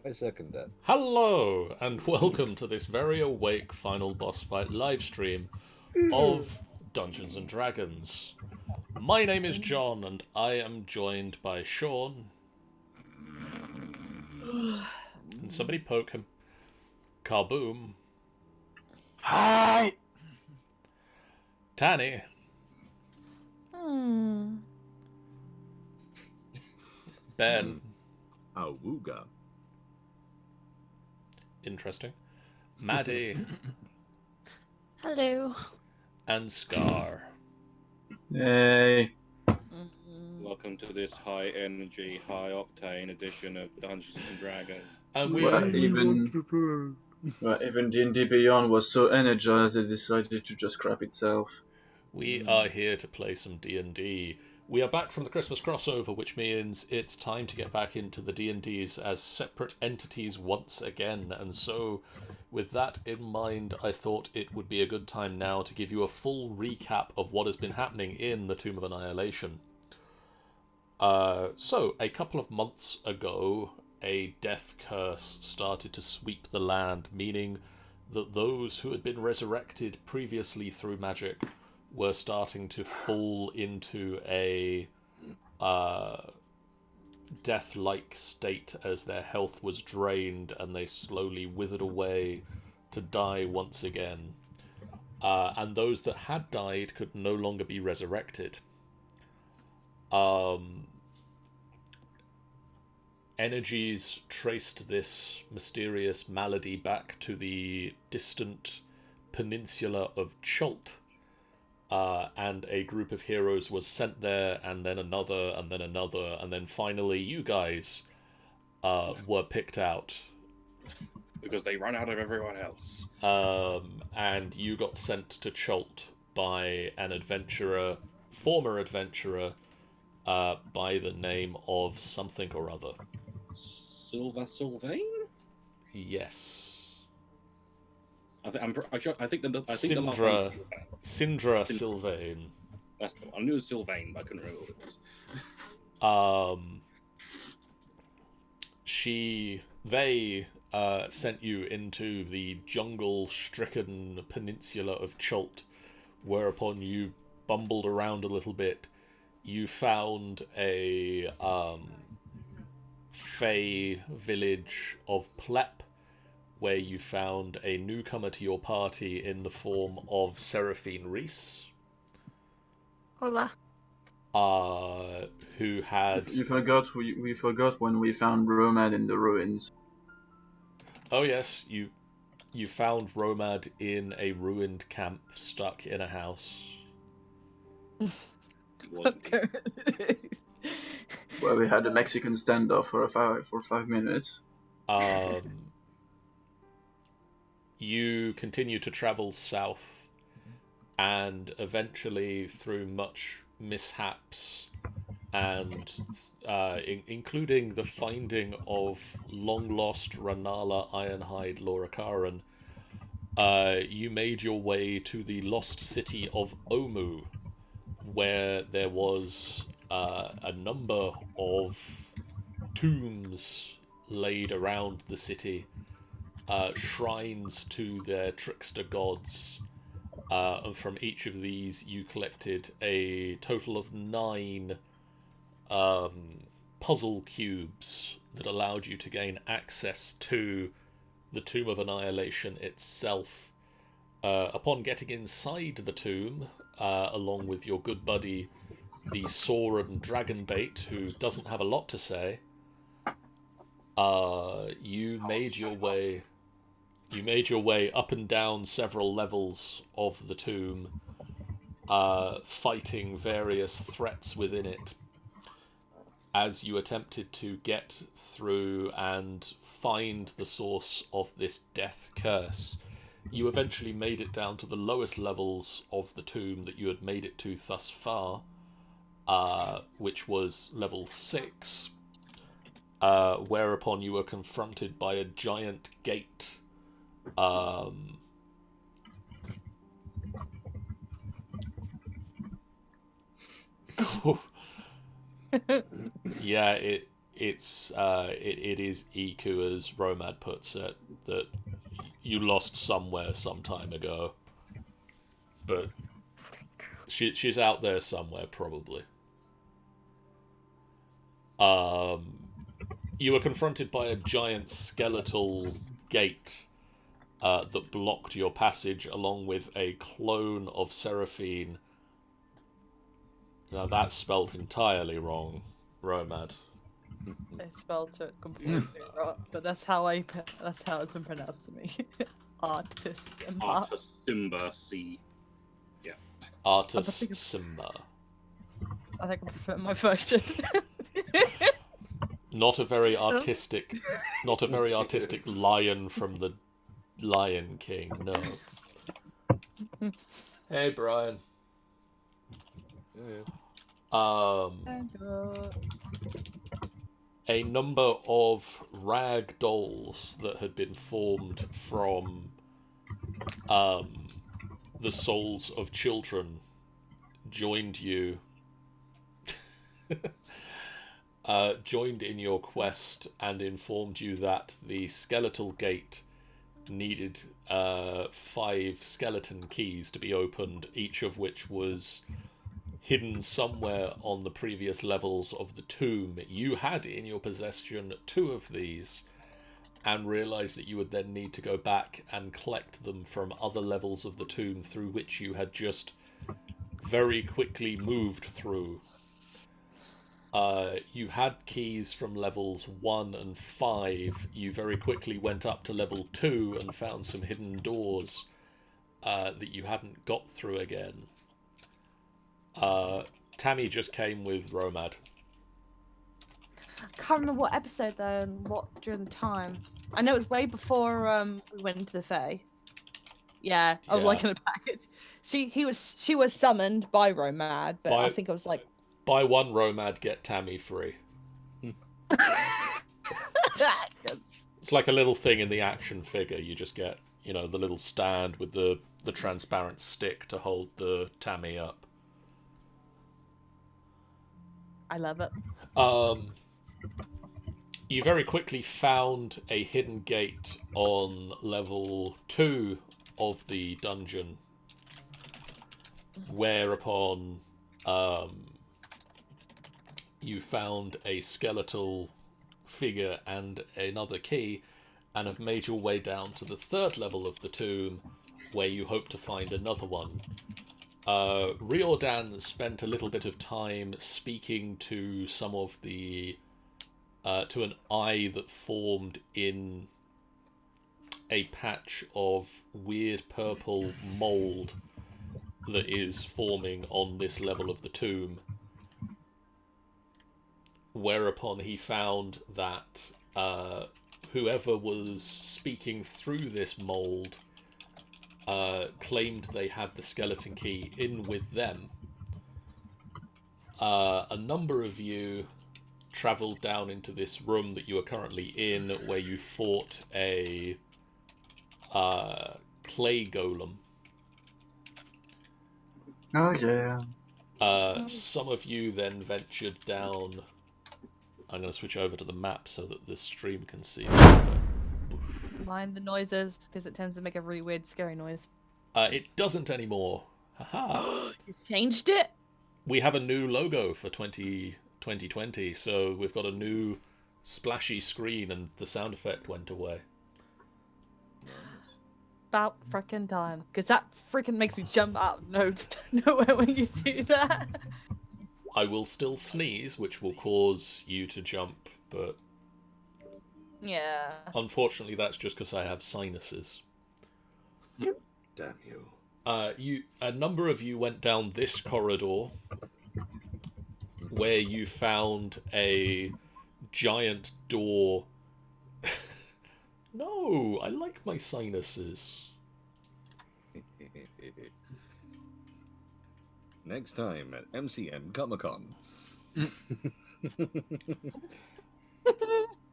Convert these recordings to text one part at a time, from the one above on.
I second that. Hello, and welcome to this very awake final boss fight live stream of Dungeons and Dragons. My name is John, and I am joined by Sean. Can somebody poke him? Kaboom. Hi! Tanny. Ben. Awooga. Interesting. Maddie. Hello. And Scar. Hey. Welcome to this high energy, high octane edition of Dungeons and Dragons. And Even D&D Beyond was so energized it decided to just crap itself. we are here to play some D&D. We are back from the Christmas crossover, which means it's time to get back into the D&Ds as separate entities once again. And so, with that in mind, I thought it would be a good time now to give you a full recap of what has been happening in the Tomb of Annihilation. So, a couple of months ago, a death curse started to sweep the land, meaning that those who had been resurrected previously through magic were starting to fall into a death-like state as their health was drained and they slowly withered away to die once again. And those that had died could no longer be resurrected. Energies traced this mysterious malady back to the distant peninsula of Chult, and a group of heroes was sent there, and then another, and then another, and then finally you guys were picked out. Because they run out of everyone else. And you got sent to Chult by an adventurer, former adventurer, by the name of something or other. Sylvain? Yes. I think the last Sindra. name Sindra Sylvain. That's the one. I knew it was Sylvain, but I couldn't remember what it was. They sent you into the jungle-stricken peninsula of Chult, whereupon you bumbled around a little bit. You found a Fey village of Plep, where you found a newcomer to your party in the form of Seraphine Reese. Hola. Who had... You forgot we forgot when we found Romad in the ruins. Oh yes, you found Romad in a ruined camp stuck in a house. Where we had a Mexican standoff for 5 minutes. You continue to travel south, and eventually, through much mishaps, and including the finding of long-lost Ranala Ironhide Lorakaran, you made your way to the lost city of Omu, where there was a number of tombs laid around the city, shrines to their trickster gods, and from each of these you collected a total of 9 puzzle cubes that allowed you to gain access to the Tomb of Annihilation itself. Upon getting inside the tomb, along with your good buddy, the Sauron Dragonbait, who doesn't have a lot to say, you made your way up and down several levels of the tomb, fighting various threats within it. As you attempted to get through and find the source of this death curse, you eventually made it down to the lowest levels of the tomb that you had made it to thus far, which was level 6, whereupon you were confronted by a giant gate. Yeah, it is Iku, as Romad puts it, that you lost somewhere some time ago. But she's out there somewhere, probably. You were confronted by a giant skeletal gate that blocked your passage, along with a clone of Seraphine. Now that's spelt entirely wrong, Romad. I spelled it completely wrong, but that's how it's been pronounced to me. Artist Simba. Artus Simba C. Yeah. Artus Simba. I think I prefer my version. Not a very artistic lion from the Lion King, no. Hey, Brian. A number of rag dolls that had been formed from the souls of children joined you. Joined in your quest and informed you that the skeletal gate needed 5 skeleton keys to be opened, each of which was hidden somewhere on the previous levels of the tomb. You had in your possession 2 of these, and realised that you would then need to go back and collect them from other levels of the tomb through which you had just very quickly moved through. You had keys from levels 1 and 5. You very quickly went up to level 2 and found some hidden doors that you hadn't got through again. Tammy just came with Romad. I can't remember what episode though, and what during the time. I know it was way before we went into the Fae. Yeah, I was Yeah. like in a package. She was summoned by Romad, but I think I was like. Buy 1 Romad, get Tammy free. It's like a little thing in the action figure. You just get, the little stand with the transparent stick to hold the Tammy up. I love it. You very quickly found a hidden gate on level 2 of the dungeon, whereupon you found a skeletal figure and another key, and have made your way down to the 3rd level of the tomb, where you hope to find another one. Riordan spent a little bit of time speaking to some of the to an eye that formed in a patch of weird purple mold that is forming on this level of the tomb. Whereupon he found that whoever was speaking through this mold claimed they had the skeleton key in with them. A number of you travelled down into this room that you are currently in, where you fought a clay golem. Oh yeah. Some of you then ventured down. I'm going to switch over to the map so that the stream can see. Mind the noises, because it tends to make a really weird, scary noise. It doesn't anymore. Haha. You changed it? We have a new logo for 2020, so we've got a new splashy screen, and the sound effect went away. About frickin' time, because that frickin' makes me jump out of nowhere when you do that. I will still sneeze, which will cause you to jump, but Yeah. unfortunately that's just because I have sinuses. Damn you. A number of you went down this corridor, where you found a giant door. No, I like my sinuses. Next time at MCN Comic-Con.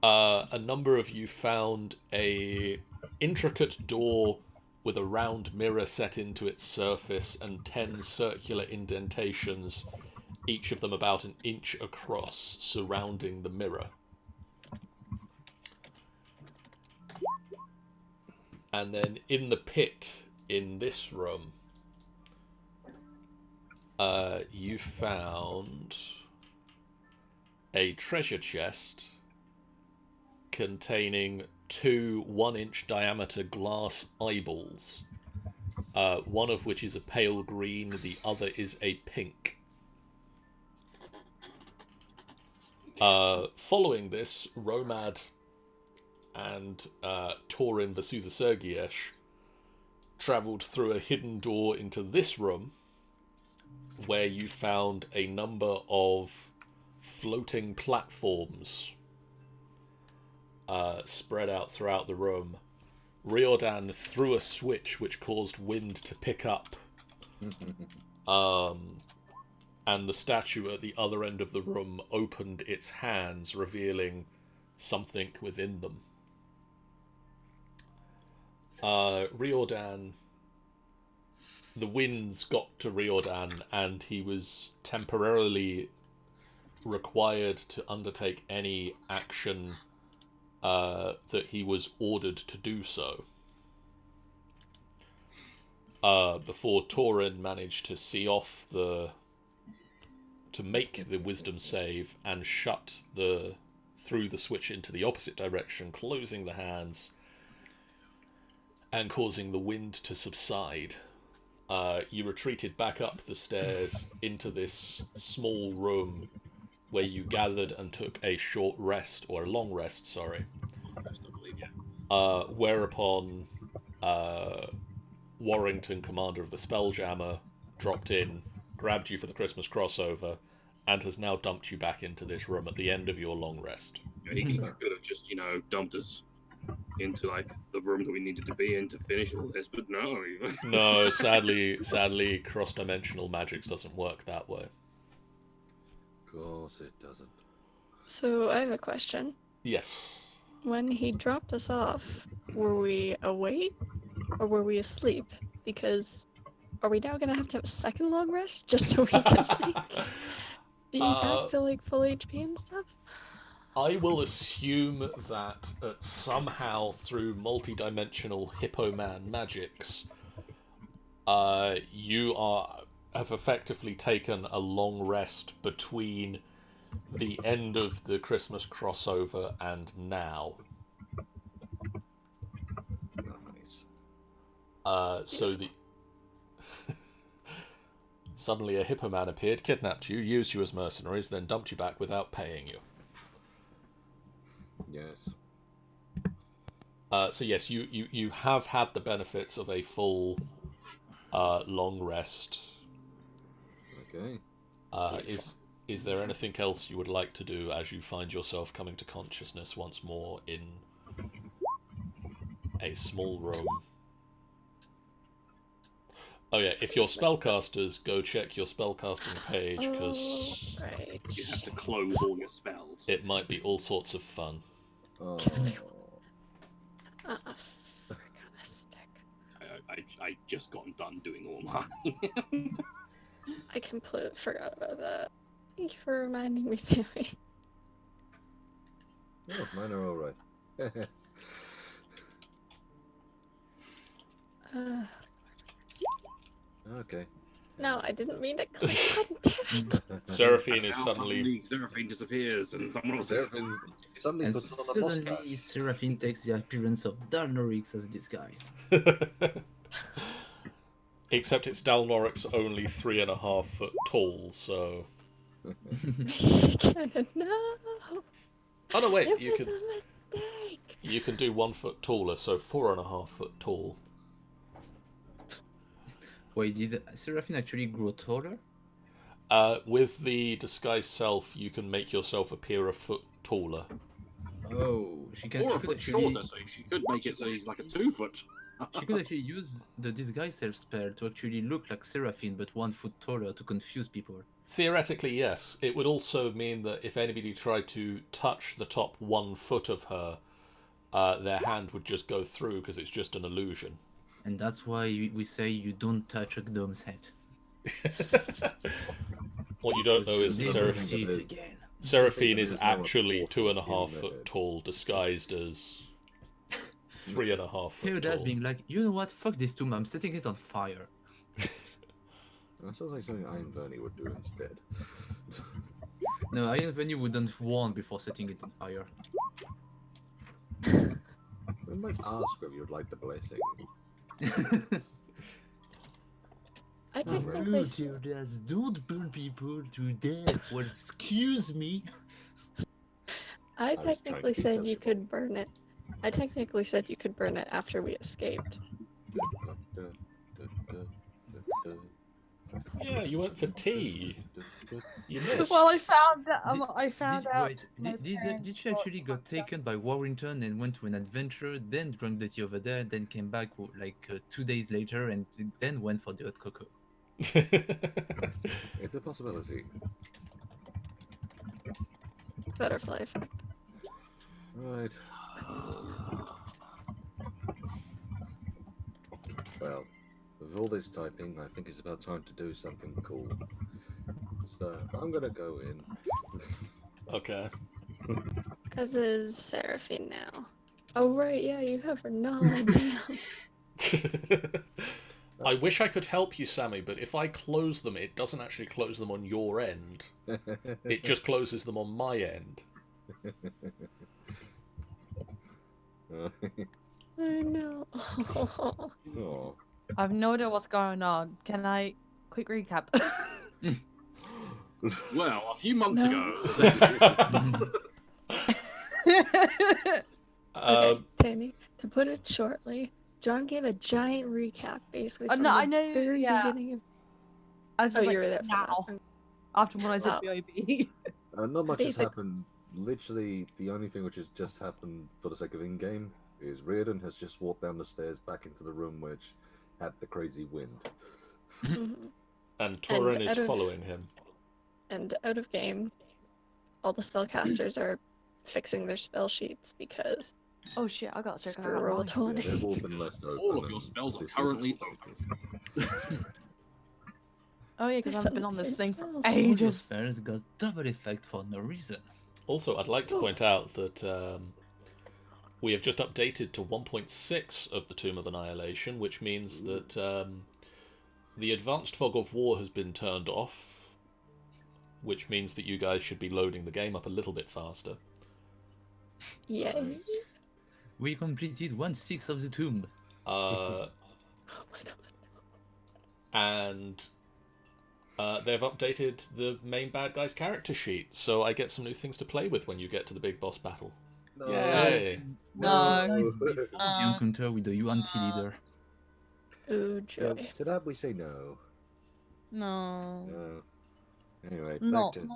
A number of you found a intricate door with a round mirror set into its surface and 10 circular indentations, each of them about an inch across, surrounding the mirror. And then in the pit in this room, you found a treasure chest containing 2 1-inch diameter glass eyeballs, one of which is a pale green, the other is a pink. Following this, Romad and Torin Vasudha travelled through a hidden door into this room, where you found a number of floating platforms spread out throughout the room. Riordan threw a switch which caused wind to pick up, and the statue at the other end of the room opened its hands, revealing something within them. Riordan, the winds got to Riordan, and he was temporarily required to undertake any action that he was ordered to do so. Before Torin managed to see off to make the wisdom save and shut through the switch into the opposite direction, closing the hands and causing the wind to subside. You retreated back up the stairs into this small room where you gathered and took a short rest, or a long rest, sorry. Whereupon Warrington, commander of the Spelljammer, dropped in, grabbed you for the Christmas crossover, and has now dumped you back into this room at the end of your long rest. He could have just, dumped us into the room that we needed to be in to finish all this, but no. No, sadly, cross-dimensional magics doesn't work that way. Of course it doesn't. So I have a question. Yes. When he dropped us off, were we awake or were we asleep? Because are we now gonna have to have a second long rest just so we can be back to full HP and stuff? I will assume that somehow through multi-dimensional Hippo-Man magics, you have effectively taken a long rest between the end of the Christmas crossover and now. So suddenly a Hippo-Man appeared, kidnapped you, used you as mercenaries, then dumped you back without paying you. Yes. So yes, you have had the benefits of a full long rest. Okay. Is there anything else you would like to do as you find yourself coming to consciousness once more in a small room? Oh yeah, if you're spellcasters, go check your spellcasting page, because Right. You have to close all your spells. it might be all sorts of fun. Oh. Frick on a stick. I just got done doing all mine. I completely forgot about that. Thank you for reminding me, Sammy. Oh, mine are all right. Okay. No, I didn't mean to click. God damn it. Seraphine is Now suddenly... Seraphine disappears and someone else Seraphine suddenly And puts on a suddenly, mustache. Seraphine takes the appearance of Dalnorix as a disguise. Except it's Dalnorix only 3.5 foot tall, so... No. Oh no, wait, It you was can... a mistake. You can do 1 foot taller, so 4.5 foot tall. Wait, did Seraphine actually grow taller? With the disguised self, you can make yourself appear a foot taller. Oh, she can. Or She a could foot actually. shorter, so she could make it so he's like a 2 foot. She could actually use the disguise self spell to actually look like Seraphine, but 1 foot taller to confuse people. Theoretically, yes. It would also mean that if anybody tried to touch the top 1 foot of her, their hand would just go through because it's just an illusion. And that's why we say you don't touch a gnome's head. What you don't know is that Never Seraphine, see it again. Seraphine is There's no actually fourth 2.5 in the foot head. tall, disguised as 3.5 foot Theodas tall. being like, you know what? Fuck this tomb. I'm setting it on fire. That sounds like something Iron Bernie would do instead. No, Iron Venue wouldn't warn before setting it on fire. We might ask if you'd like the blessing. I Oh, technically, Theodas, don't burn people to death. Well, excuse me. I trying to technically be said you sensible. could burn it. I technically said you could burn it after we escaped. Yeah, you went for tea. You missed. Well, I found that I Did, found did, out. wait, my did parents she got actually got fucked up. taken by Warrington and went to an adventure, then drank the tea over there, then came back like 2 days later and then went for the hot cocoa? It's a possibility. Butterfly effect. Right. Well, with all this typing, I think it's about time to do something cool. So I'm gonna go in. Okay. As is Seraphine now. Oh right, yeah, you have her nod. Damn. I wish I could help you, Sammy, but if I close them, it doesn't actually close them on your end. It just closes them on my end. I know. Oh. I have no idea what's going on. Can I quick recap? Well, a few months No. ago. Okay, Tammy, to put it shortly, John gave a giant recap basically Oh, from no, the I know, very yeah. beginning of I was just Oh, like, you were there for now. that. After when I said Wow. BIB. Not much has Basic- happened. Literally, the only thing which has just happened for the sake of in-game is Reardon has just walked down the stairs back into the room which had the crazy wind. Mhm. And Torin is out of- following him. And out of game, all the spellcasters are fixing their spell sheets because Oh shit, I got sick. I Screw got roll mine. 20. They've all been left open. All of your and spells are this is- currently open. Oh yeah, because There's I haven't been on this some thing for spells. All your ages. spells got double effect for no reason. Also, I'd like to point out that we have just updated to 1.6 of the Tomb of Annihilation, which means that the advanced fog of war has been turned off, which means that you guys should be loading the game up a little bit faster. Yay. We completed 1/6 of the tomb. Uh, Oh my god. and they've updated the main bad guy's character sheet, so I get some new things to play with when you get to the big boss battle. No. Yay! No. Before the encounter with the UNT leader. Ooh, Yeah, joy. to that we say no. No. No. Anyway, No. back to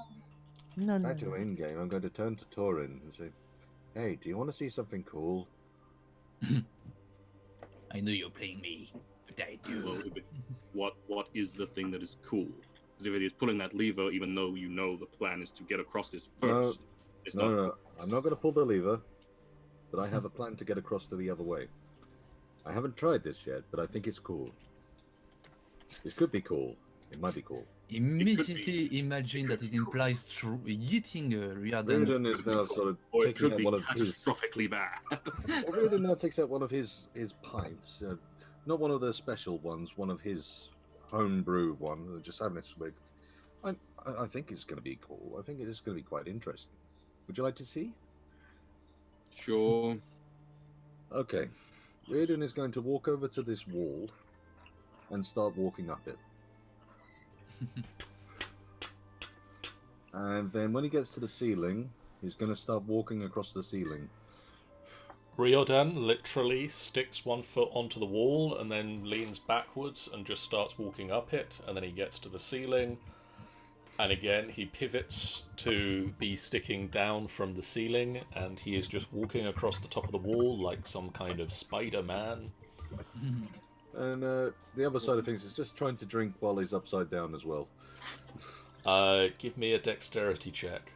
No. back to in-game. I'm going to turn to Torin and say, "Hey, do you want to see something cool?" I know you're playing me, but I Well, do. what is the thing that is cool? Because if it is pulling that lever, even though you know the plan is to get across this first, it's No, not. no, I'm not going to pull the lever, but I have a plan to get across to the other way. I haven't tried this yet, but I think it's cool. This could be cool. It might be cool. Immediately imagine that it implies yeeting Riordan. Reardon is now sort of Or it taking could out be one of his. catastrophically bad. Well, Reardon now takes out one of his pints, not one of the special ones, one of his homebrew one, just having a swig. I think it's going to be cool. I think it's going to be quite interesting. Would you like to see? Sure. Okay. Reardon is going to walk over to this wall and start walking up it. And then when he gets to the ceiling, he's going to start walking across the ceiling. Riordan literally sticks one foot onto the wall and then leans backwards and just starts walking up it, and then he gets to the ceiling, and again he pivots to be sticking down from the ceiling, and he is just walking across the top of the wall like some kind of Spider-Man. And the other side of things is just trying to drink while he's upside down as well. Give me a dexterity check.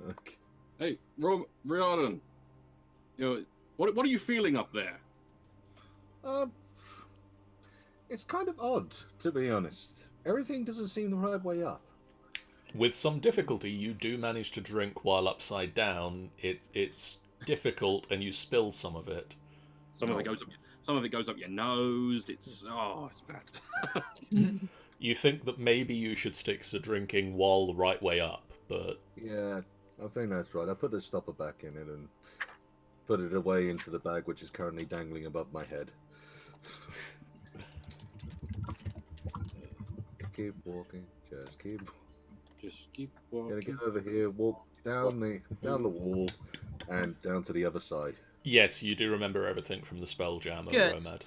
Okay. Hey, Riordan. You know, what are you feeling up there? It's kind of odd, to be honest. Everything doesn't seem the right way up. With some difficulty, you do manage to drink while upside down. It's difficult, and you spill some of it. Some of it goes up. Some of it goes up your nose. It's bad. You think that maybe you should stick to drinking while the right way up, but Yeah, I think that's right. I put the stopper back in it and put it away into the bag, which is currently dangling above my head. Keep walking, just keep. Just keep Gotta walking. get over here, walk down the wall, and down to the other side. yes, you do remember everything from the Spelljammer, Good. Romad.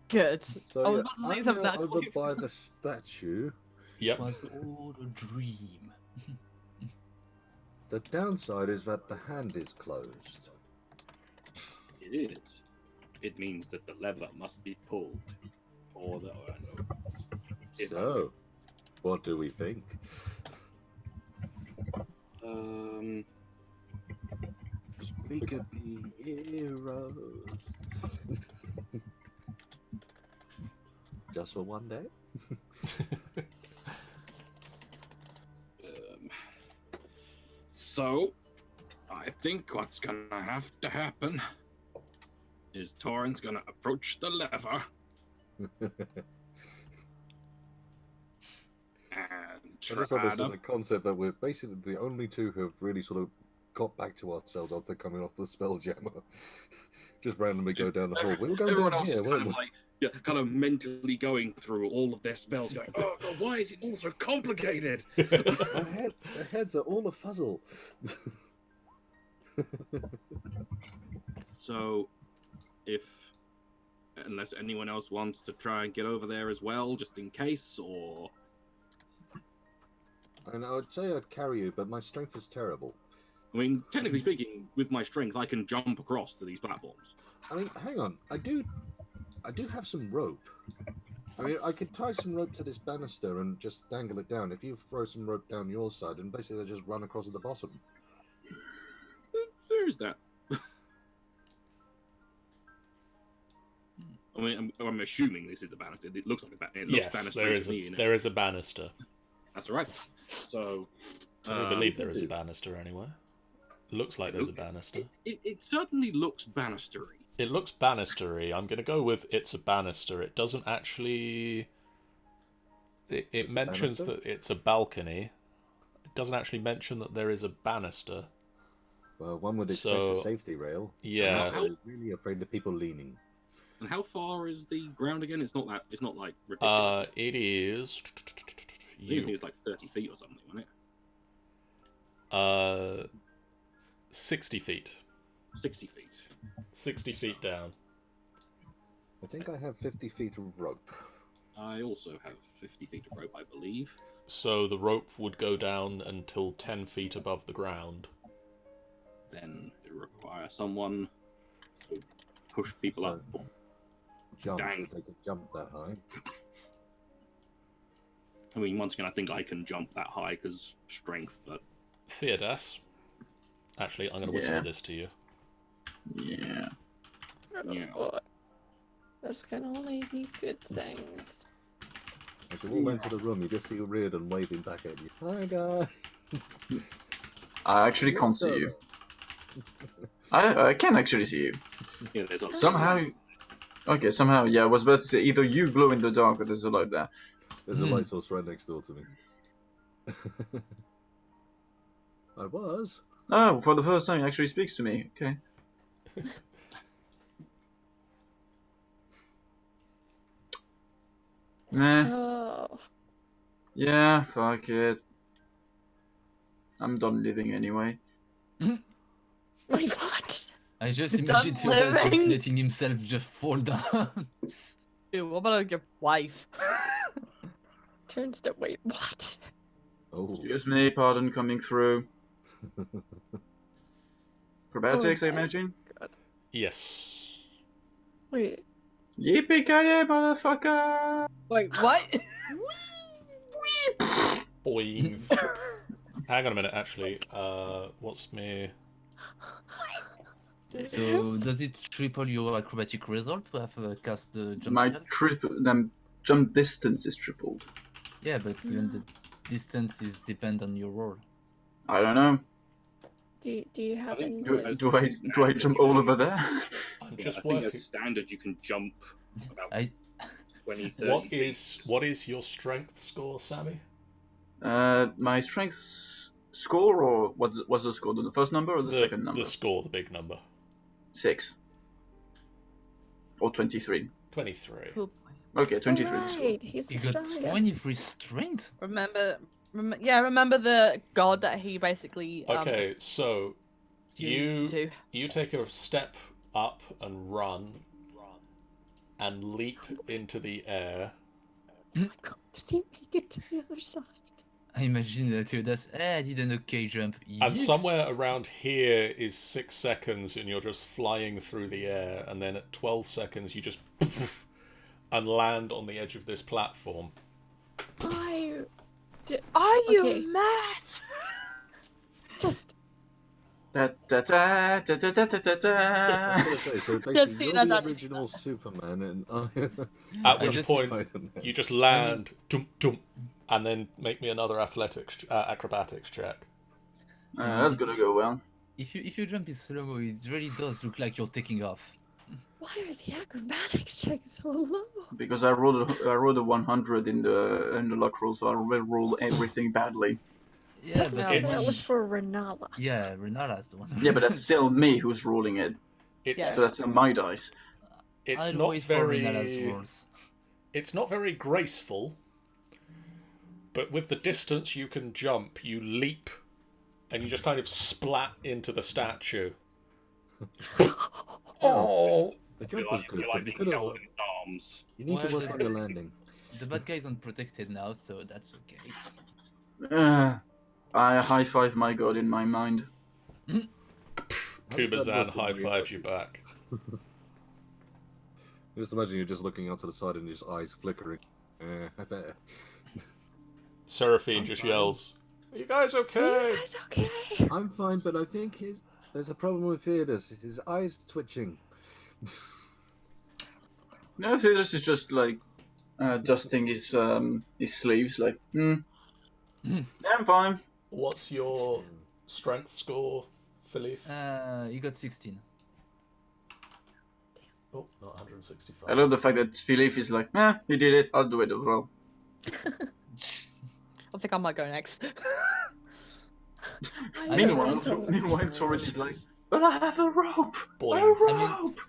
Good. So I was yeah, about to say I'm something now that over by the statue. Yep. It was all a dream. The downside is that the hand is closed. It is. It means that the lever must be pulled. Or the So, what do we think? We could be heroes. Just for one day? So, I think what's gonna have to happen is Torrent's gonna approach the lever and I just thought try this is to. a concept that we're basically the only two who have really sort of got back to ourselves after coming off the Spelljammer. Just randomly go down the hall. We were going Everyone down else here, is weren't kind we? of like, yeah, kind of mentally going through all of their spells, going, "Oh God, why is it all so complicated?" Their heads are all a fuzzle. So, unless anyone else wants to try and get over there as well, just in case, or And I would say I'd carry you, but my strength is terrible. I mean, technically speaking, with my strength, I can jump across to these platforms. I mean, hang on. I do have some rope. I mean, I could tie some rope to this banister and just dangle it down. If you throw some rope down your side, and basically I just run across at the bottom. There is that. I mean, I'm assuming this is a banister. It looks like a banister. It looks Yes, banister there to is me, innit? there is a banister. That's all right. So, I believe there is a banister anywhere. Looks like there's a banister. It certainly looks banistery. It looks banistery. I'm going to go with it's a banister. It doesn't actually... It It's a mentions banister? that it's a balcony. It doesn't actually mention that there is a banister. Well, one would expect So, a safety rail. yeah. I'm also really afraid of people leaning. And how far is the ground again? It's not like ridiculous. It is... I think it's like 30 feet or something, wasn't it? 60 feet. 60 feet. 60 feet down. I think I have 50 feet of rope. I also have 50 feet of rope, I believe. So the rope would go down until 10 feet above the ground. Then it requires someone to push people So- up. Jump. Dang. If they could jump that high. I mean, once again, I think I can jump that high because strength, but Theodas. Actually, I'm going to whisper Yeah. this to you. Yeah. Yeah. Oh, this can only be good things. As you walk into the room, you just see Reardon waving back at you. Hi, guys. I actually can't see you. I can actually see you. yeah, there's a Somehow. Okay, somehow, yeah, I was about to say either you glow in the dark or there's a light there. There's a light source right next door to me. I was. Oh, for the first time he actually speaks to me. Okay. Meh. Oh, Yeah, fuck it. I'm done living anyway. wait, what? I just Done imagine Theodas just living. letting himself just fall down. Dude, what about your wife? Turns to wait, what? Oh. Excuse me, pardon coming through. Acrobatics, I Okay. imagine? Yes. Wait, Yippee-ki-yay, motherfucker! Wait, what? Boing. Hang on a minute, actually. What's me? So does it triple your acrobatic result to have cast the jump My spell? jump distance is tripled. Yeah, but then the distance is depend on your roll. I don't know. Do you have think- any? Do I jump all over there? I'm Yeah, just I think working. as standard you can jump about I 20, 30 What feet. is your strength score, Sammy? My strength score, or what's the score? The first number or the second number? The score, the big number. 6 or 23. 23. Cool. Okay, 23 the score. Alright, he's the you got strongest. 23 strength. Remember the god that he basically Okay, so tuned to. you take a step up and run and leap into the air. Oh my god, does he make it to the other side? I imagine that he does. I did an okay jump. And Yeet. somewhere around here is 6 seconds and you're just flying through the air, and then at 12 seconds you just and land on the edge of this platform. Are Okay. you mad? Just Da, da, da, da, da, da, da, da, I da. was gonna say, so Just basically, see you're that the actually- original Superman, and At I which just- point Spider-Man. you just land, dum, dum, and then make me another acrobatics check. That's gonna go well. If you jump in slow mo, it really does look like you're taking off. why are the acrobatics checks so low? Because I rolled a 100 in the luck roll, so I will roll everything badly. Yeah, but No, That it's- was for Renala. yeah, Renata's the one. Yeah, but that's still me who's rolling it, It's Yeah. so that's still my dice. it's I'd not wait for Renata's very rolls. it's not very graceful, but with the distance you can jump, you leap, and you just kind of splat into the statue. Oh, The I jump feel was like, good, I feel but like you being could have. held in arms. You need to Well, work on your landing. The bad guy is unprotected now, so that's okay. I high five my god in my mind. Kubazan high fives you back. Just imagine you're just looking out to the side and his eyes flickering. There. Seraphine I'm just fine. yells, "Are you guys Are okay?" you guys okay? I'm fine, but I think there's a problem with Theodus. His eyes twitching. No, this is just like dusting his sleeves, like, yeah, I'm fine. What's your strength score, Philippe? You got 16. Oh, not 165. I love the fact that Philippe is like, you did it, I'll do it as well. I think I might go next. I Meanwhile, don't know. Torrid is like, but I have a rope! Boing. A I mean, rope!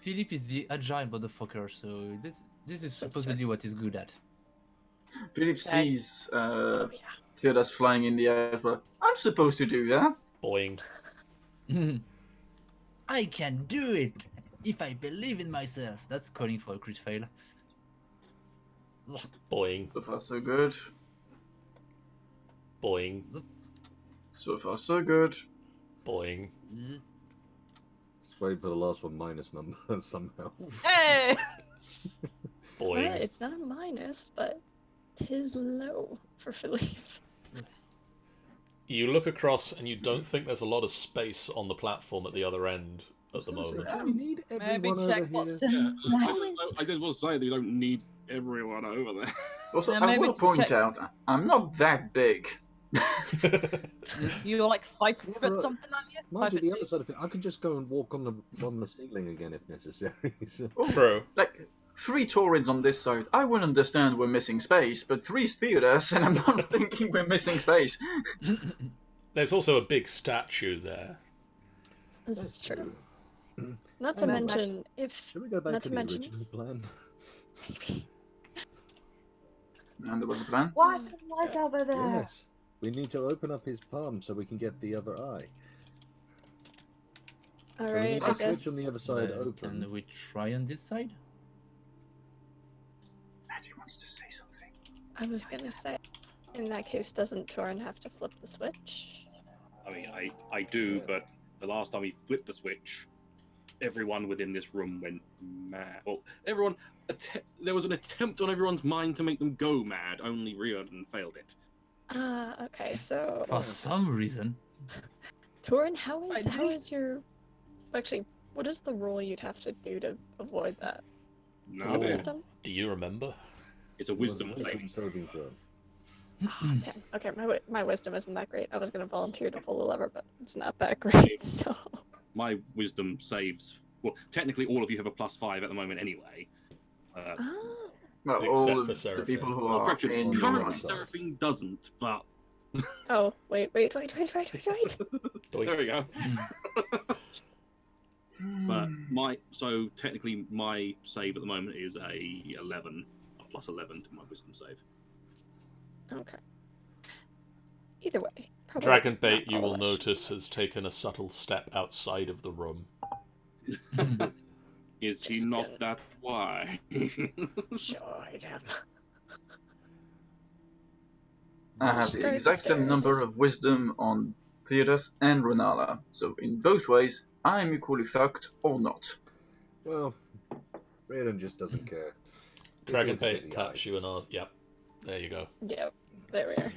Philip is the agile motherfucker, so this is supposedly what he's good at. Philippe sees Oh, yeah. Theodas flying in the air as well. I'm supposed to do that. Boing. I can do it if I believe in myself. That's calling for a crit fail. Boing. So far, so good. Boing. So far, so good. Boing. Just waiting for the last one minus number somehow. Hey! Boing. It's not a minus, but it is low for Philippe. You look across and you don't think there's a lot of space on the platform at the other end at the moment. Do we need Maybe everyone check over what's here? in I just was saying that you don't need everyone over there. Also, Yeah, I maybe will point check- out, I'm not that big. You're like 5 Yeah, foot but, something, aren't you? Mind you, 5 the foot other side of it, I could just go and walk on the ceiling again if necessary. So- Oh, True. like, 3 Taurids on this side, I would understand we're missing space, but 3 Theodas, and I'm not thinking we're missing space. There's also a big statue there. This is true. Not to And mention, if Should we go back Not to to the mention- original plan? maybe And there was a plan. Why is it light over there? Yes. We need to open up his palm so we can get the other eye. all So we right, need I the guess switch on the other side Can open. we try on this side? Maddie wants to say something. I was gonna say, in that case, doesn't Torin have to flip the switch? I mean, I do, but the last time he flipped the switch, everyone within this room went mad. Well, everyone, there was an attempt on everyone's mind to make them go mad. Only Riordan failed it. Okay, so For some reason. Torin, how I is your actually? What is the roll you'd have to do to avoid that? No, Is it wisdom? Do you remember? it's a wisdom Wisdom thing. saving throw. Oh, damn. Okay, my wisdom isn't that great. I was gonna volunteer to pull the lever, but it's not that great. So. My wisdom saves. Well, technically, all of you have a +5 at the moment anyway. Oh. Well, Except all for of the people who Well, are correction. in Currently, your Seraphine doesn't, but Oh. Wait. there we go. But technically my save at the moment is a 11, a +11 to my wisdom save. Okay. Either way. Probably Dragonbait, not you all will of us. notice, has taken a subtle step outside of the room. Is he Just not gonna- that wise? Sure, I am. I have Just the go exact same upstairs. number of wisdom on Theodas and Renala, so in both ways, I'm equally fucked or not. Well, Raiden just doesn't care. He's here to get Dragonbait the taps eye. you and asks, yep, there you go. Yep. There we are.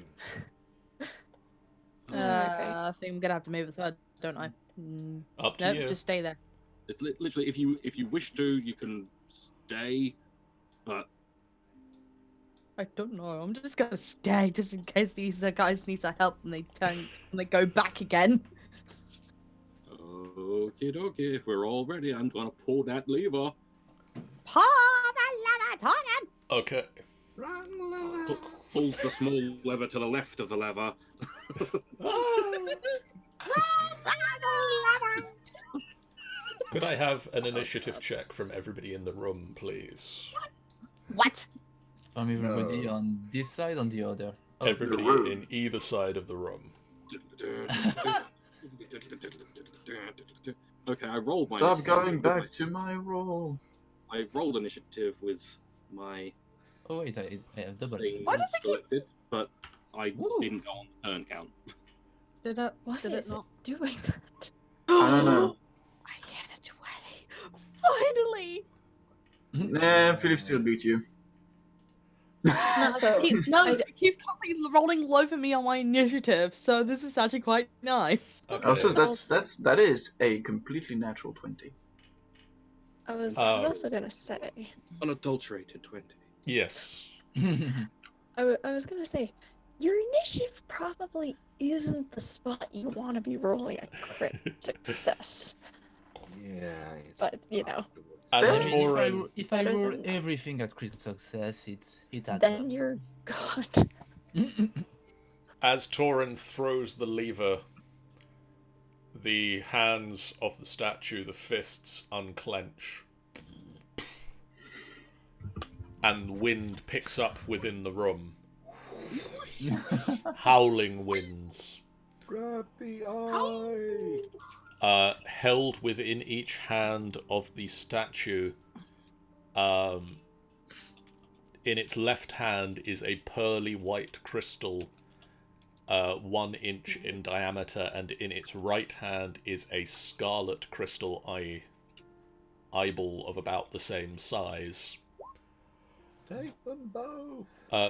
Okay. I think I'm gonna have to move aside, don't I? Up to No, you. just stay there. It's literally if you wish to, you can stay, but I don't know. I'm just gonna stay just in case these guys need some help and they go back again. okie dokie. If we're all ready, I'm gonna pull that lever. Okay. Pulls the small lever to the left of the lever. Could I have an initiative check from everybody in the room, please? What? From everybody No. on this side, on the other. Oh, Everybody room. in either side of the room. Okay, I rolled my. Stop initiative going with back my- to my role. I rolled initiative with my oh wait, I have double. thing Why does it keep- selected, but I Ooh. didn't go on the turn count. Did it? Why Did is it not? it doing that? I don't know. I hit a 20. Finally. Nah, Philip still beat you. No, No, so it keeps constantly rolling all over me on my initiative, so this is actually quite nice. Okay. Also, Also- that is a completely natural 20. I was Oh. also gonna say. Unadulterated 20. Yes. I was gonna say, your initiative probably isn't the spot you want to be rolling a crit success. Yeah. it's But, you know. As I I mean, Torin, if I Better roll than- everything at crit success, it adds Then up. you're God. as Torin throws the lever, the hands of the statue, the fists unclench. And wind picks up within the room. Howling winds. Grab the eye. Held within each hand of the statue, in its left hand is a pearly white crystal, 1 inch in diameter, and in its right hand is a scarlet crystal eyeball of about the same size. Take them both.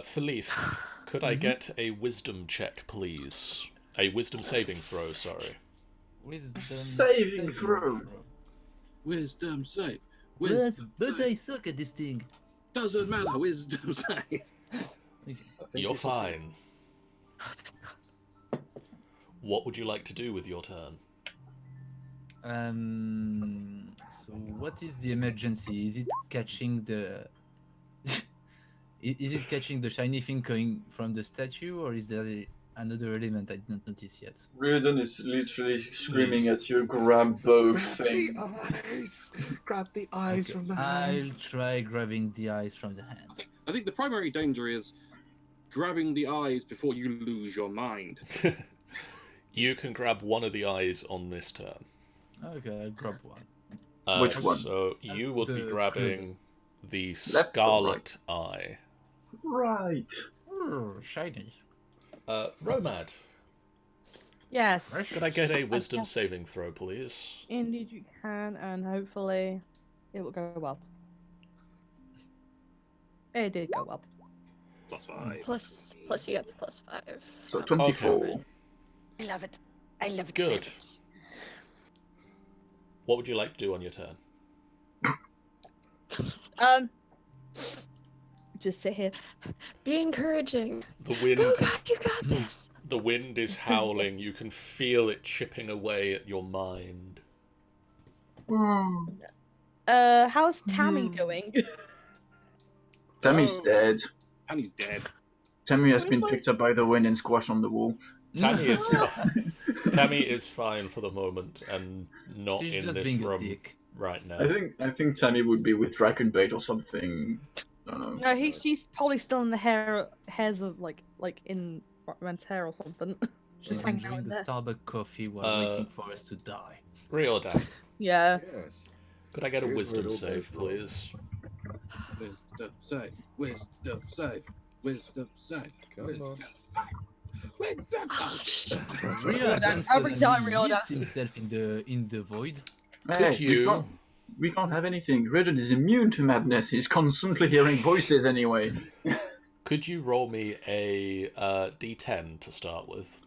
Philippe, could I get a wisdom check, please? A wisdom saving throw, sorry. Wisdom Saving throw. Wisdom save. But, Wisdom but save. I suck at this thing. Doesn't matter. Wisdom save. I think You're you succeed. fine. What would you like to do with your turn? So what is the emergency? Is it catching the? Is it catching the shiny thing coming from the statue, or is there another element I did not notice yet? Riordan is literally screaming at you, grab both Grab the things. eyes. Grab the eyes Okay, from the I'll hand. try grabbing the eyes from the hand. I think the primary danger is grabbing the eyes before you lose your mind. You can grab one of the eyes on this turn. Okay, I'll grab one. Which one? So you would be The grabbing the Left or scarlet eye. Right. Oh, shiny. Romad, Yes. could I get a wisdom Okay. saving throw, please? Indeed, you can, and hopefully it will go well. It did go well. +5. Plus you got the +5. So 24. Okay. I love it. I love it. Good. very much. What would you like to do on your turn? Just sit here. Be encouraging. The wind, Go, God, you got this. the wind is howling. You can feel it chipping away at your mind. How's Tammy doing? Tammy's Oh. dead. And he's dead. Tammy has Wait, been what? picked up by the wind and squashed on the wall. Tammy is Tammy is fine for the moment and not She's in just this being a room dick. right now. I think Tammy would be with Dragonbait or something. I don't know. No, she's probably still in the hairs of like in Rent's hair or something. She's Just hanging out enjoying in the there. Starbucks coffee while waiting for us to die. Riordan, Yeah. Yes. could I get a Here's wisdom Riddle save, Boys roll. please? Wisdom save. Wisdom save. Wisdom save. Come Wisdom on. save. Wisdom Oh, shit. Riordan every time suddenly Riordan- hits himself in the void. Hey, you- we can't have anything. Riordan is immune to madness. He's constantly hearing voices anyway. Could you roll me a d10 to start with?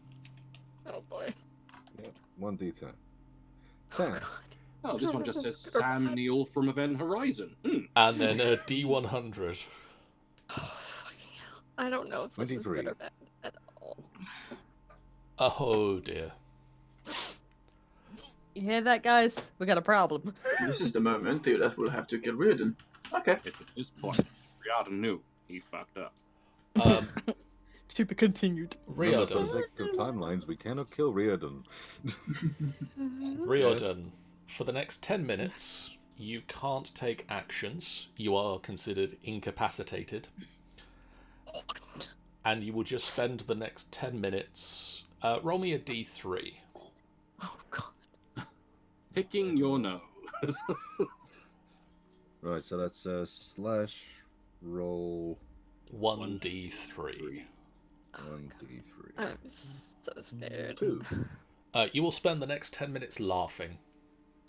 Oh boy. 1d10. Oh 10. god. Oh, this one just says Sam Neill from Event Horizon. And then a d100. Oh, fucking hell. I don't know if this is 23. good or bad at all. Oh dear. You hear that, guys? We got a problem. This is the moment Theodas will have to kill Riordan. Okay. At this point, Riordan knew he fucked up. To be continued. Remember, for Riordan. the sake of timelines, we cannot kill Riordan. Riordan, for the next 10 minutes, you can't take actions. You are considered incapacitated. And you will just spend the next 10 minutes. Roll me a d3. Oh god. Picking your nose. Right, so that's slash roll 1d3. 1d3. I'm so scared. 2. You will spend the next 10 minutes laughing.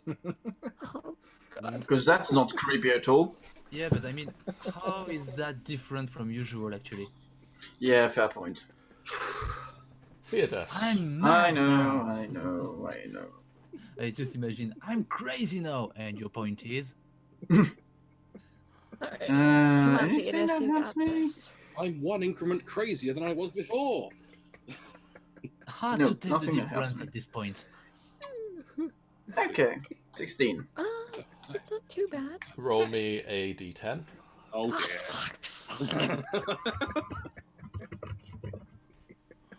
Oh god. Because that's not creepy at all. Yeah, but I mean, how is that different from usual, actually? Yeah, fair point. Theodas. I'm I mad know, now. I know, I know. I just imagine, I'm crazy now, and your point is? Alright. Come on, Anything Theodas, that you helps got me? this. I'm one increment crazier than I was before. Hard No, to tell the nothing that helps difference me. at this point. Okay, 16. It's not too bad. Roll me a d10. Oh Oh, dear. fuck's sake.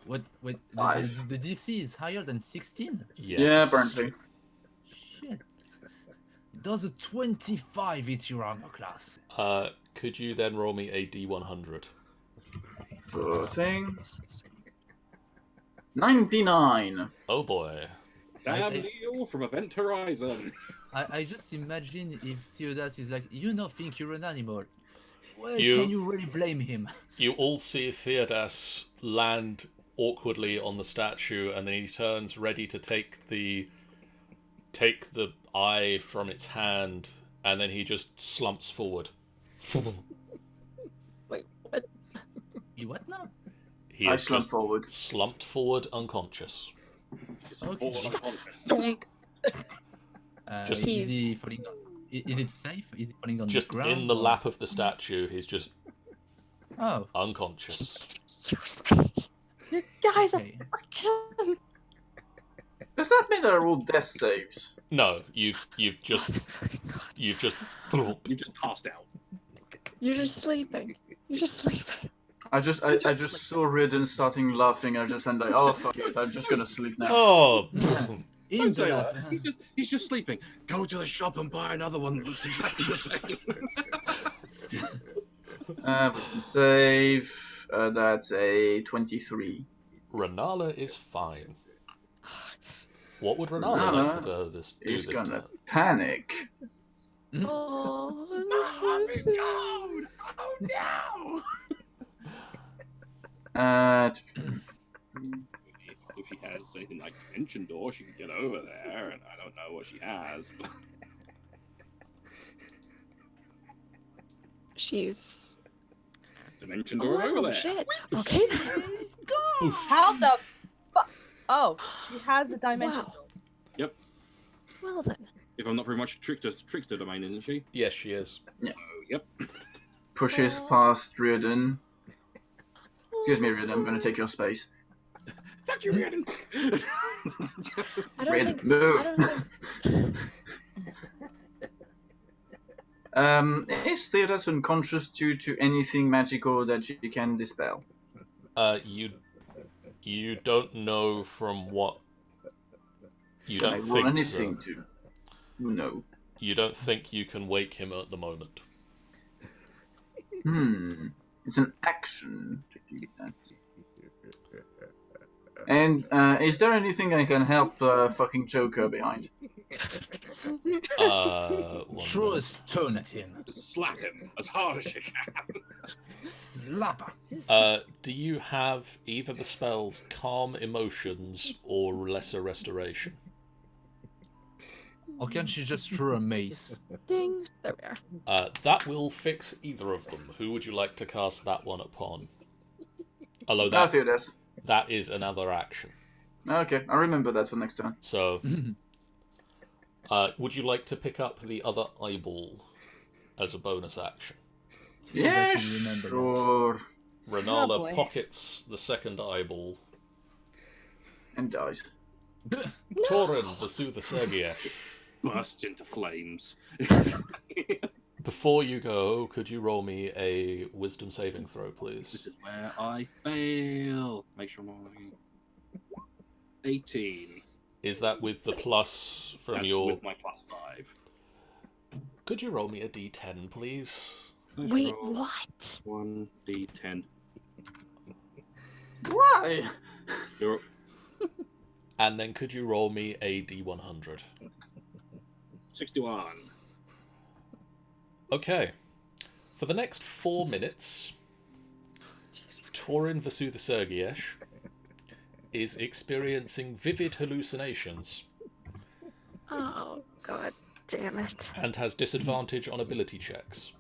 What? Wait, Five. the DC is higher than 16? Yes. Yeah, apparently. Shit. Does a 25 hit your armor class? Could you then roll me a d100? Sure thing. 99. Oh boy. Sam I- Neill from Event Horizon. I just imagine if Theodas is like, you not think you're an animal. Well, You- can you really blame him? You all see Theodas land awkwardly on the statue, and then he turns ready to take the eye from its hand, and then he just slumps forward. Wait, what? You what now? He I is slump just forward. slumped forward, unconscious. Okay. All unconscious. Donk. Just- Is he falling on? Is it safe? Is he falling on Just the ground? in the or- lap of the statue, he's just Oh, unconscious. Excuse me. You guys are okay. fucking. Does that mean there are all death saves? No, you've Oh, just thank fucking god. you've just You just passed out. You're just sleeping. You're just sleeping. I just saw Riordan starting laughing. I just went like, oh fuck it, I'm just gonna sleep now. oh. In Don't the say lap. that. He's just sleeping. Go to the shop and buy another one that looks exactly the same. Wisdom save. That's a 23. Renala is fine. What would Renala Renala like to do this He's this gonna time? panic. Oh, Oh no! If she has anything like Dimension Door, she can get over there, and I don't know what she has. But... she's. Dimension Door over Oh there. shit. Okay then. Oof. How the fuck? Oh, she has a dimension. Wow. Well then. If I'm not very much trickster domain, isn't she? Yes, she is. Oh, yep. pushes past Riordan. Excuse me, Riordan, I'm gonna take your space. Fuck you, Riordan! I don't think. Move. I don't think. Is Theodas unconscious due to anything magical that she can dispel? You don't know from what. You Can don't I roll think anything so. to? No. You don't think you can wake him at the moment. It's an action to do that. And is there anything I can help fucking Joker behind? One Throw a minute. stone at him. Slap him as hard as you can. Slap. Do you have either the spells Calm Emotions or Lesser Restoration? Or can't she just throw a mace? Ding. There we are. That will fix either of them. Who would you like to cast that one upon? Although Ah, that, Theodas. that is another action. Okay, I'll remember that for next time. So, would you like to pick up the other eyeball as a bonus action? Yeah, Yes, we remember that. sure. Renala boy. pockets the second eyeball. And dies. Torin, the Soother Sergiesh. Bursts into flames. Before you go, could you roll me a wisdom saving throw, please? This is where I fail. Make sure I'm rolling. 18. Is that with the plus from That's your... with my +5. Could you roll me a d10, please? Let's Wait, roll what? 1d10. Why? You're... And then could you roll me a d100? 61. Okay. For the next 4 minutes, Torin Vasudha Sergiesh is experiencing vivid hallucinations Oh, god damn it. and has disadvantage on ability checks.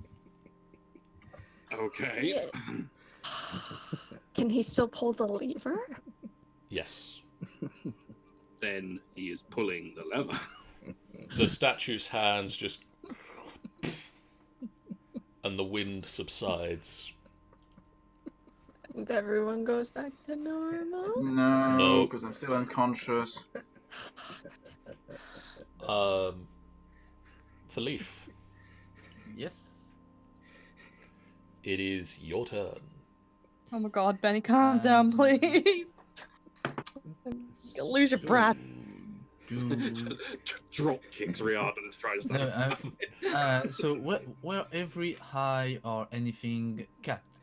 Okay. Can he still pull the lever? Yes. Then he is pulling the lever. The statue's hands just... and the wind subsides. And everyone goes back to normal? No, No. because I'm still unconscious. Philippe, Yes. it is your turn. Oh my god, Benny, calm down, please. You'll lose your breath. Drop kicks Riordan and tries to... No, so where every eye or anything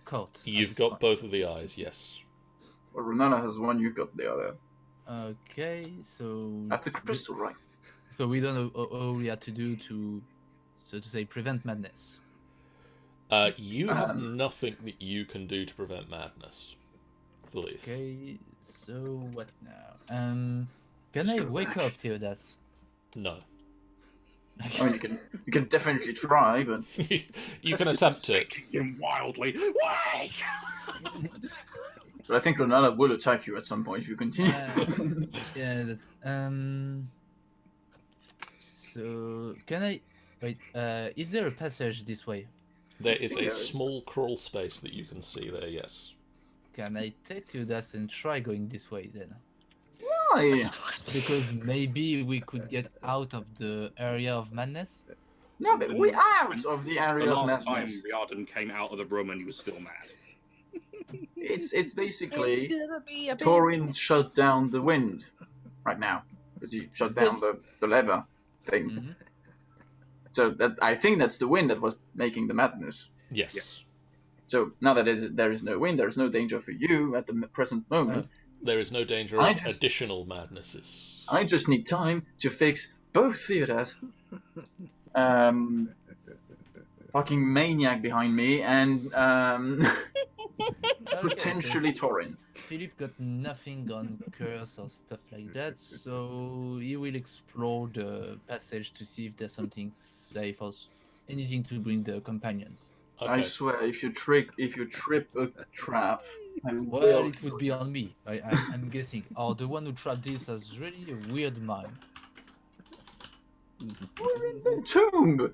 caught? at You've this got point? both of the eyes, yes. Well, Renala has one, you've got the other. Okay, so At the crystal, right? so we don't know all we had to do to, so to say, prevent madness. You have nothing that you can do to prevent madness, Philippe. Okay, so what now? Can Just I go wake back. up, Theodas? No. I mean, you can definitely try, but You can attempt it. Shaking him wildly. Wait! I think Renala will attack you at some point if you continue. Yeah. So can I wait? Is there a passage this way? There is a Yes. small crawl space that you can see there, yes. Can I take Theodas and try going this way then? Why? Because maybe we could get out of the area of madness. No, but we're out of the The area of last time madness. Riordan came out of the room and he was still mad. It's basically It's gonna be a big- Torin shut down the wind right now. Because he shut down the lever thing. Mhm. So that I think that's the wind that was making the madness. Yes. Yeah. So now that there is no wind, there is no danger for you at the present moment. There is no danger I of just- additional madnesses. I just need time to fix both Theodas, fucking maniac behind me, and Okay, potentially Torin. so Philip got nothing on curse or stuff like that, so he will explore the passage to see if there's something safe or anything to bring the companions. Okay. I swear, if you trip a trap, I Well, will. it would be on me. I'm guessing. Or the one who trapped this has really a weird mind. We're in the tomb.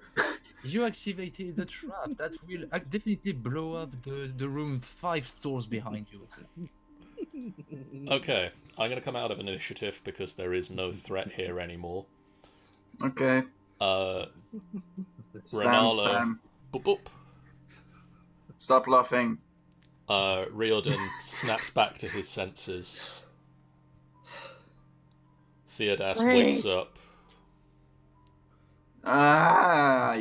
You activated the trap that will definitely blow up the room 5 stores behind you. Okay, I'm going to come out of initiative because there is no threat here anymore. Okay. Uh, Spam, Renala, spam. boop boop. Stop laughing. Riordan snaps back to his senses. Theodas wakes up. Ah.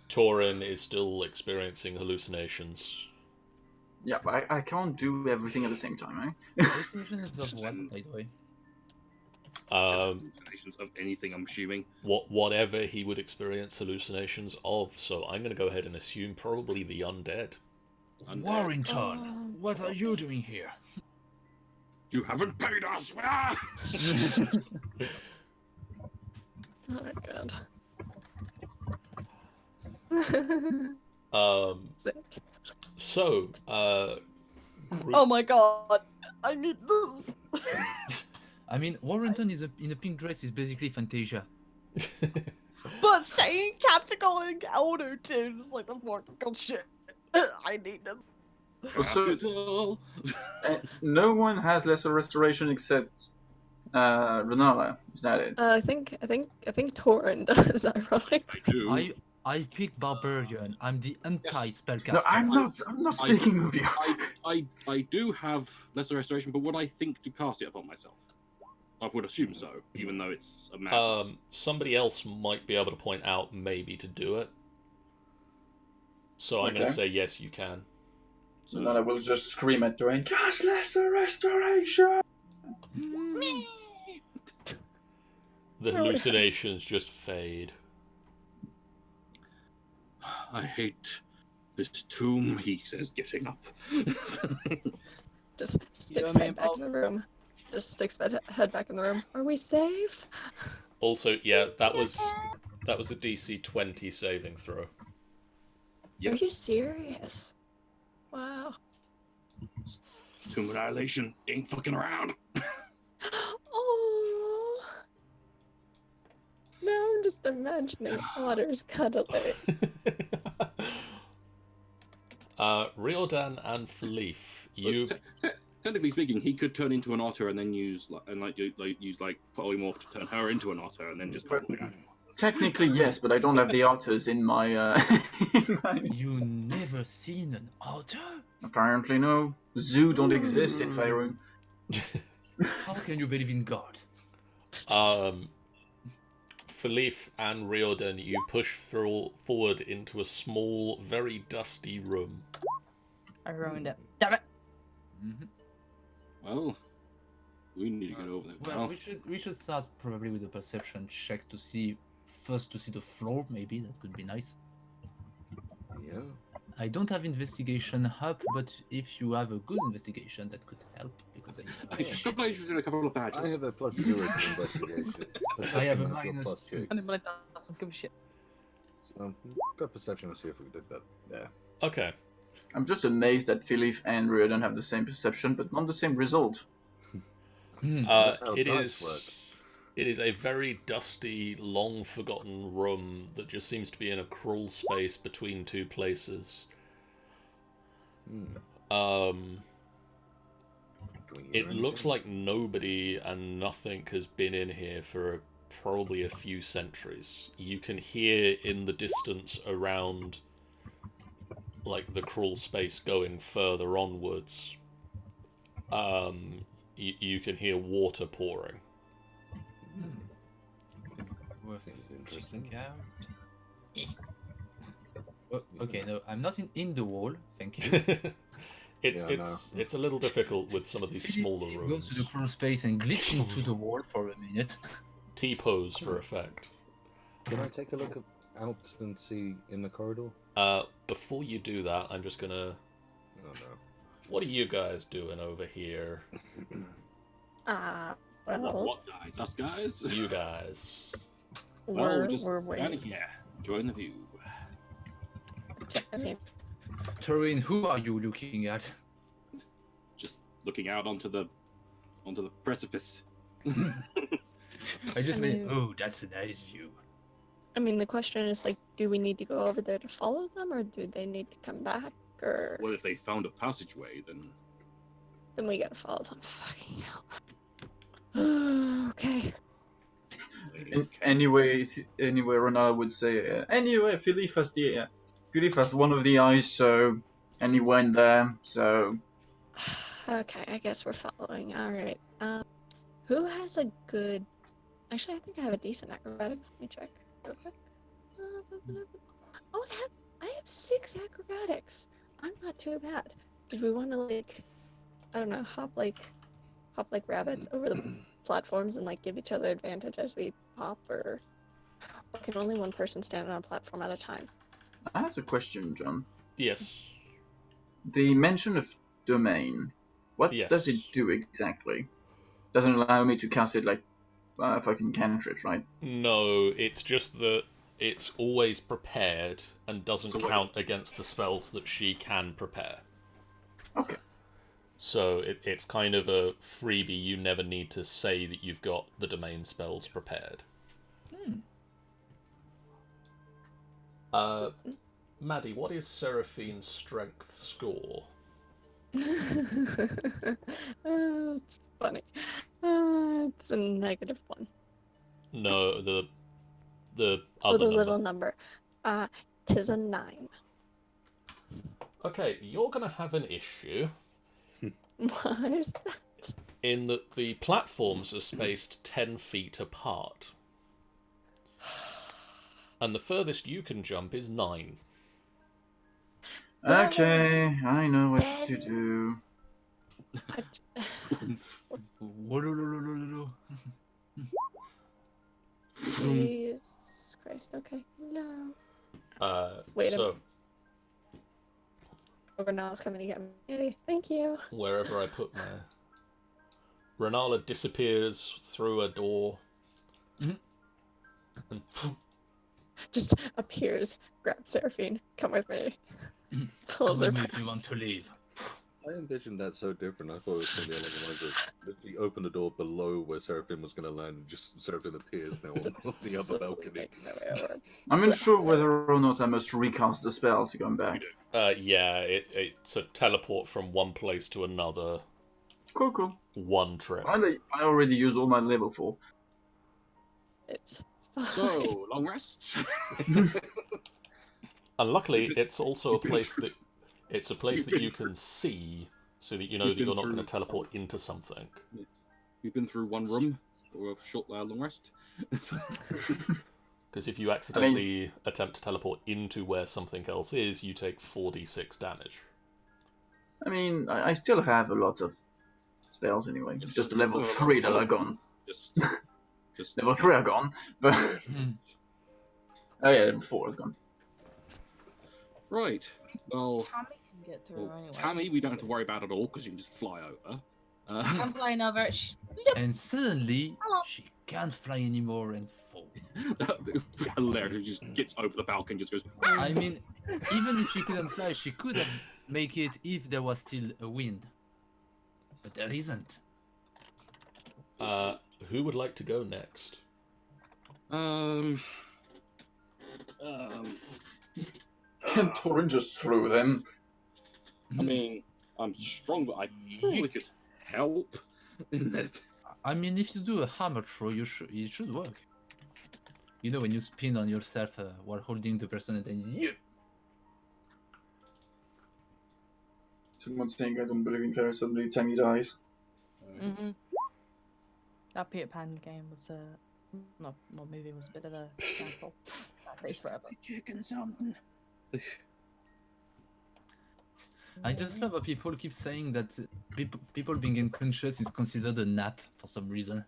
Torin is still experiencing hallucinations. Yeah, but I can't do everything at the same time, Hallucinations of what, by the way? Hallucinations of anything, I'm assuming. Whatever he would experience hallucinations of, so I'm going to go ahead and assume probably the undead. Warrington, what are you doing here? You haven't paid us! Ah! Oh my god. Sick. So, Oh my god, I need this. I mean, Warrington is in a pink dress is basically Fantasia. But saying Captical and Elder too is like the fucking shit. I need them. Also, Capital. no one has lesser restoration except Renala. Is that it? I think Torin does, ironically. I do. I picked Barbarian. I'm the anti-spellcaster. No, I'm not speaking of you. I do have lesser restoration, but would I think to cast it upon myself? I would assume so, even though it's a madness. somebody else might be able to point out maybe to do it. So I'm going to say yes, you can. So then I will just scream at Dwayne, cast lesser restoration! The hallucinations just fade. I hate this tomb, he says, getting up. Just sticks head back in the room. Just sticks head back in the room. Are we safe? Also, yeah, that was a DC 20 saving throw. Yep. Are you serious? Wow. Tomb Annihilation ain't fucking around. Oh. Now I'm just imagining otters cuddling. Riordan and Fleef, you Technically speaking, he could turn into an otter and then use polymorph to turn her into an otter and then just. Technically, yes, but I don't have the otters in my. You never seen an otter? Apparently, no. Zoo don't exist in Faerun. How can you believe in God? Fleef and Riordan, you push forward into a small, very dusty room. I ruined it. Damn it. Mm-hmm. Well, we need to get over there. Well, we should start probably with a perception check to see the floor. Maybe that could be nice. Yeah. I don't have investigation up, but if you have a good investigation, that could help because I could play you in a couple of badges. I have a +0 to investigation. I have a Perception and minus two. +6. And it doesn't give a shit. Got perception. Let's see if we did that. Yeah. Okay. I'm just amazed that Philip and Riordan have the same perception, but not the same result. That's how dice work. It is a very dusty, long forgotten room that just seems to be in a crawl space between two places. It looks like nobody and nothing has been in here for probably a few centuries. You can hear in the distance around, like, the crawl space going further onwards. You can hear water pouring. Worth Interesting. checking out. Oh, okay, no, I'm not in the wall. Thank you. It's a little difficult with some of these smaller Go rooms. to the crawl space and glitch into the wall for a minute. T-pose for effect. Can I take a look out and see in the corridor? Before you do that, I'm just gonna... Oh no. What are you guys doing over here? Well, What guys? Us guys? You guys. Well, we're just standing waiting. here, enjoying the view. I mean, Torin, who are you looking at? Just looking out onto the precipice. I just I mean, mean- oh, that's a nice view. I mean, the question is like, do we need to go over there to follow them, or do they need to come back, or Well, if they found a passageway, then then we gotta follow them? Fucking hell. Okay. Anyway, Ronald would say, anyway, Philippe has one of the eyes, so, and he went there, so. Okay, I guess we're following. All right. Who has a good? Actually, I think I have a decent acrobatics. Let me check real quick. Oh, I have 6 acrobatics. I'm not too bad. Did we want to like, I don't know, hop like rabbits over the platforms and like give each other advantage as we hop, or can only one person stand on a platform at a time? That's a question, John. Yes. The mention of domain, what Yes. does it do exactly? Doesn't allow me to cast it like fucking cantrips, right? No, it's just that it's always prepared and doesn't count against the spells that she can prepare. Okay. So it's kind of a freebie. You never need to say that you've got the domain spells prepared. Maddie, what is Seraphine's strength score? It's funny. It's a -1. No, the other Oh, the number. little number. 'Tis a 9. Okay, you're gonna have an issue What is that? in that the platforms are spaced 10 feet apart. And the furthest you can jump is 9. Okay, I know what to do. Jesus Christ, okay. No. Wait a So, Renala's coming to get me. Thank you. wherever I put my... Renala disappears through a door. And Just appears, grabs Seraphine, come with me. Pulls her Come with me back. if you want to leave. I envisioned that so different. I thought it was going to be along the lines of literally open the door below where Seraphim was going to land, and just Seraphim appears now on the other Slowly balcony. making my way over. I'm unsure whether or not I must recast the spell to come back. yeah, it's a teleport from one place to another. Cool. One trip. I already used all my level 4. It's fine. so long rests. And luckily, it's also a place that you can see, so that you know that you're not going to teleport into something. We've been through one room for a short long rest. Because if you accidentally attempt to teleport into where something else is, you take 4d6 damage. I mean, I still have a lot of spells anyway. It's just the level 3 that are gone. Just Level 3 are gone, but... Oh yeah, level 4 is gone. right. Well, Tammy can get through anyway. Tammy, we don't have to worry about at all because you can just fly over. I'm flying over. And suddenly, Hello. she can't fly anymore and fall. Hilarious. Just gets over the balcony and just goes. I mean, even if she couldn't fly, she could have make it if there was still a wind. But there isn't. Who would like to go next? And Torin just threw them. I mean, I'm strong, but I probably could help in that. I mean, if you do a hammer throw, it should work. You know, when you spin on yourself while holding the person and then you... Someone's saying I don't believe in fairy, suddenly Tammy dies. Mm-hmm. That Peter Pan game was movie was a bit of a sample. That takes forever. Chicken something. I just love how people keep saying that people being unconscious is considered a nap for some reason.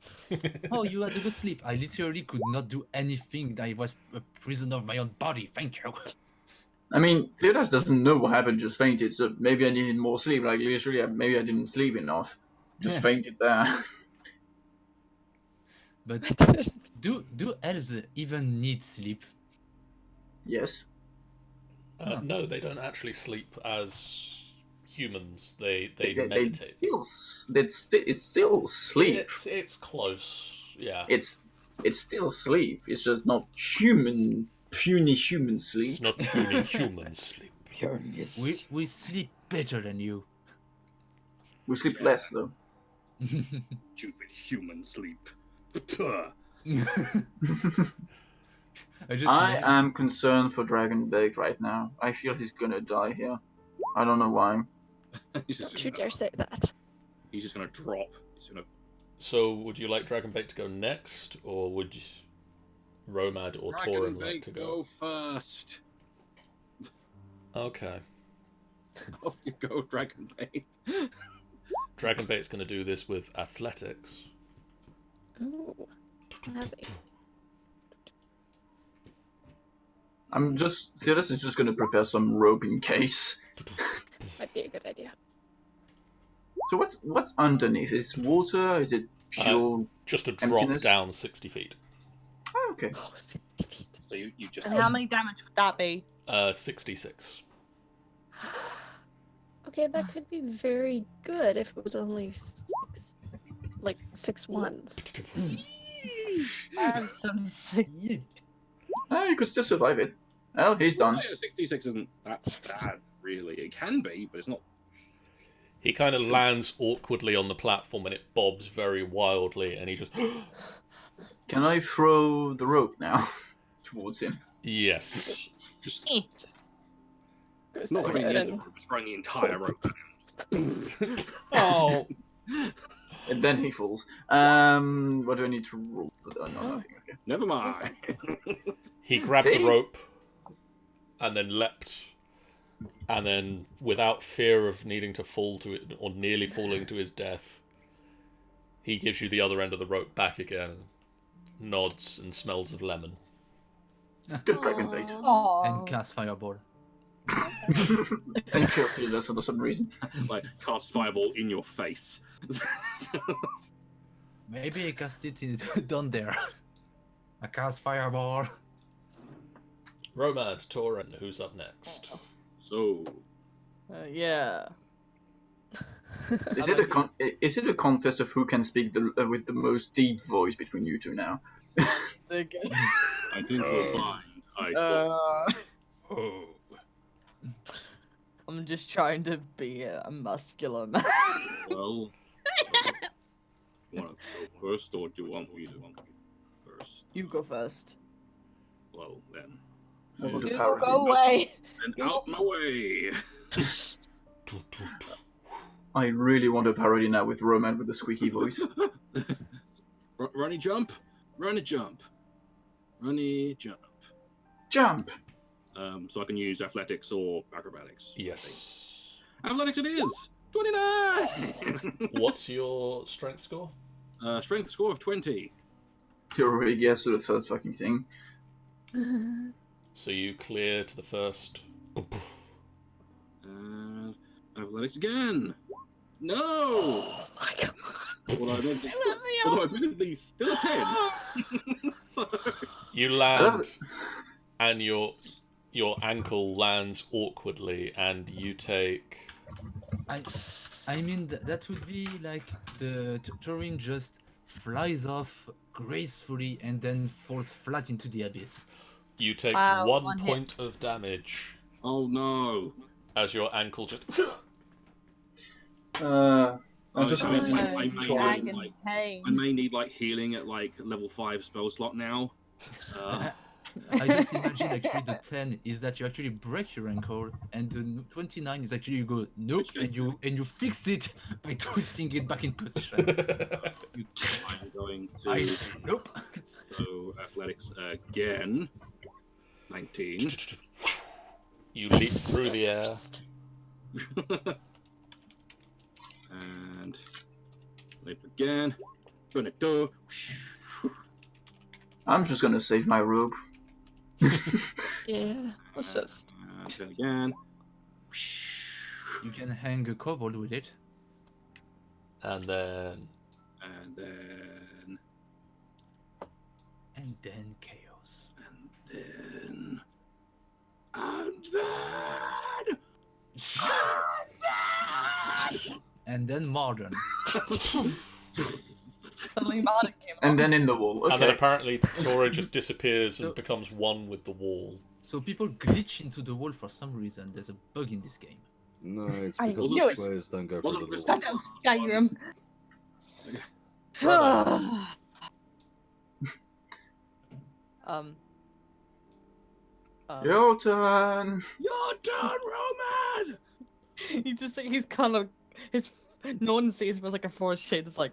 Oh, you had a good sleep. I literally could not do anything. I was a prisoner of my own body. Thank you. I mean, Cleodas doesn't know what happened, just fainted, so maybe I needed more sleep. Like, literally, maybe I didn't sleep enough. Just Yeah. fainted there. But do elves even need sleep? Yes. No, they don't actually sleep as humans. They They meditate. it's still sleep. It's close. Yeah. It's It's still sleep. It's just not puny human sleep. It's not puny human sleep. We sleep better than you. We sleep Yeah. less though. Stupid human sleep. Puh. I am concerned for Dragonbait right now. I feel he's gonna die here. I don't know why. He's just Don't you gonna- dare say that. He's just gonna drop. He's gonna. So, would you like Dragonbait to go next, or would Romad or Torin like to go? first. Okay. Off you go, Dragonbait. Dragonbait's going to do this with athletics. Ooh, snazzy. Theodis is just gonna prepare some rope in case. Might be a good idea. So what's underneath? Is it water? Is it pure? Just a drop Emptiness? down 60 feet. Oh, okay. Oh, 60 feet. So you just. And how many damage would that be? 66. Okay, that could be very good if it was only six ones. That's 76. You could still survive it. Well, he's done. Yeah, 66 isn't that bad, really. It can be, but it's not. He kind of lands awkwardly on the platform and it bobs very wildly, and he just. Can I throw the rope now towards him? Yes. Just Just goes not back throwing out the end and of the rope, it's throwing the entire rope at him. Oh. And then he falls. What do I need to roll? No, nothing. Okay. Never mind. He grabbed the See? rope and then leapt, and then, without fear of needing to fall to it or nearly falling to his death, he gives you the other end of the rope back again, nods and smells of lemon. Good Dragonbait. Aw. And cast fireball. And kill Theodis for some reason. Like, cast fireball in your face. Maybe I cast it down there. I cast fireball. Romad, Torin, who's up next? So, Yeah. Is it a contest of who can speak with the most deep voice between you two now? Okay. I think you'll find I Oh. I'm just trying to be a muscular man. well. You want to go first, or do you want me to go first? You go first. Well, then. I want to You power go him. away. Then out my way! I really want a parody now with Roman with the squeaky voice. Runny jump! Runny jump! Runny jump. Jump! So I can use athletics or acrobatics. Yes. Athletics it is! 29! What's your strength score? Strength score of 20. You're already guessed to the first fucking thing. So you clear to the first. And athletics again! No! Oh my god. Although admittedly still a 10. So... You land, and your ankle lands awkwardly, and you take. I mean, that would be like the Turin just flies off gracefully and then falls flat into the abyss. You take Wow, one one hit. point of damage Oh no. as your ankle just. I'm just I- waiting. I- I- Dragon like- pain. I may need like healing at like level 5 spell slot now. I just imagine actually the 10 is that you actually break your ankle, and the 29 is actually you go nope, and you fix it by twisting it back in position. I'm going I to say nope. so athletics again. 19. You leap through the air. And leap again. Gonna do. I'm just gonna save my rope. Yeah, let's just. And then again. You can hang a kobold with it. And then. And then. And then chaos. Then. And then. And then modern. Suddenly Martin came And then in the wall. And then Okay. apparently Tora just disappears and So- becomes one with the wall. So people glitch into the wall for some reason. There's a bug in this game. No, it's I because knew the it. players don't go for Wasn't the Chris door. That was Skyrim. Robert. um. Your turn. Your turn, Roman. He's kind of his. No one sees him as like a forest shade. It's like.